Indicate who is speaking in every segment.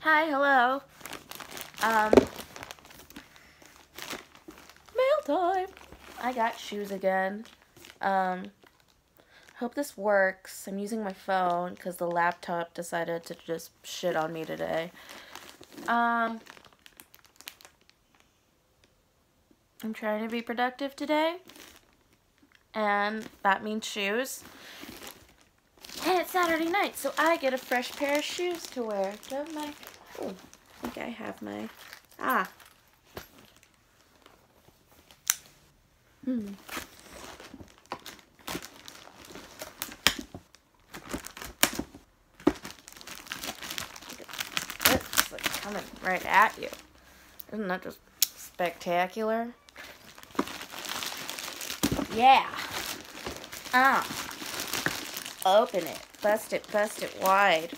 Speaker 1: Hi, hello. Mail time. I got shoes again. Hope this works. I'm using my phone because the laptop decided to just shit on me today. I'm trying to be productive today, and that means shoes. And it's Saturday night, so I get a fresh pair of shoes to wear. Don't I? Oh, I think I have my... It's like coming right at you. Isn't that just spectacular? Yeah. Open it. Bust it wide.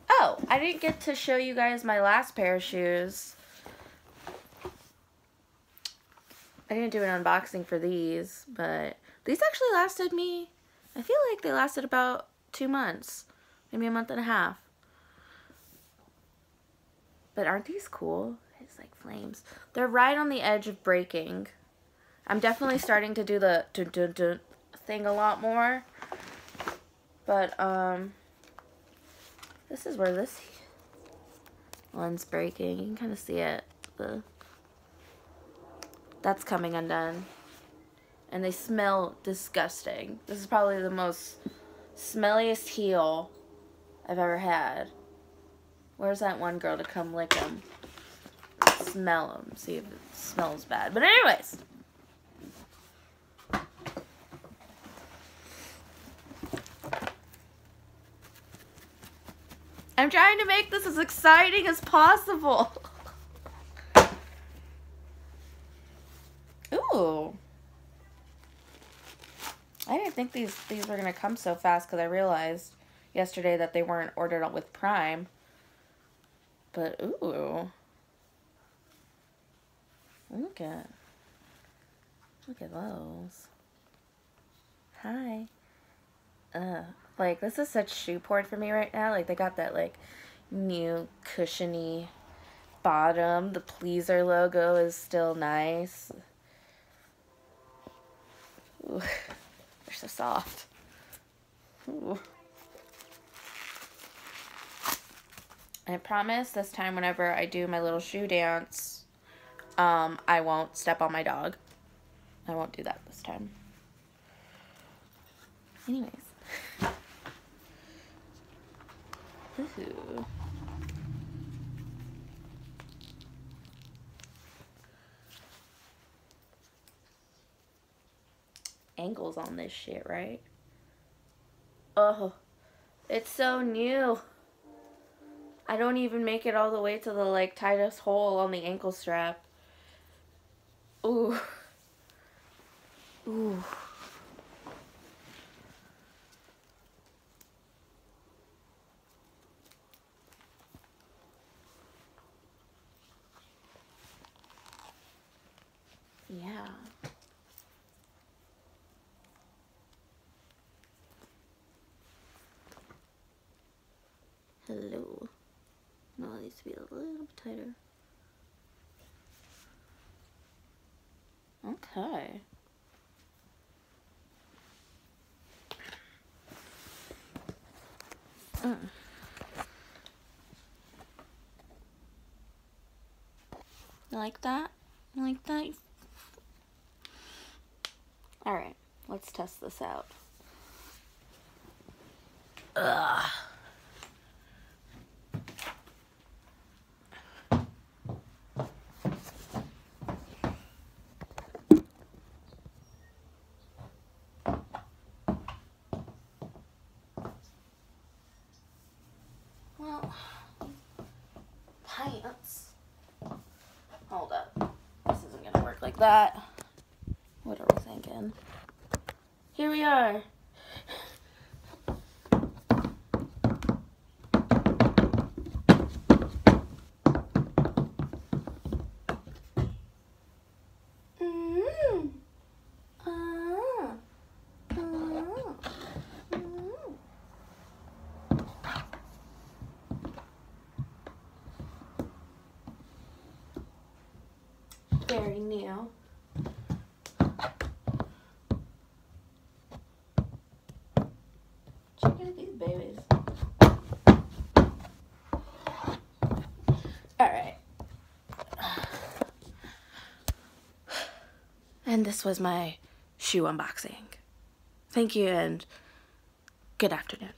Speaker 1: Oh, I didn't get to show you guys my last pair of shoes. I didn't do an unboxing for these, but these actually lasted me, I feel like they lasted about 2 months, maybe a month and a half. But aren't these cool? It's like flames. They're right on the edge of breaking. I'm definitely starting to do the dun-dun-dun thing a lot more. But, this is where this one's breaking. You can kind of see it. That's coming undone. And they smell disgusting. This is probably the most smelliest heel I've ever had. Where's that one girl to come lick them? Smell them. See if it smells bad. But anyways. I'm trying to make this as exciting as possible. Ooh. I didn't think these were going to come so fast because I realized yesterday that they weren't ordered with Prime. But, ooh. Look at those. Hi. Like, this is such shoe porn for me right now. Like, they got that, like, new cushiony bottom. The Pleaser logo is still nice. Ooh, they're so soft. Ooh. I promise this time whenever I do my little shoe dance, I won't step on my dog. I won't do that this time. Anyways. Ooh. Angles on this shit, right? Oh, it's so new. I don't even make it all the way to the, like, tightest hole on the ankle strap. Ooh. Ooh. Yeah. Hello. No, it needs to be a little bit tighter. Okay. You like that? You like that? Alright, let's test this out. Ugh. Well, pants. Hold up. This isn't gonna work like that. What are we thinking? Here we are. you. Check out these babies. Alright. And this was my shoe unboxing. Thank you and good afternoon.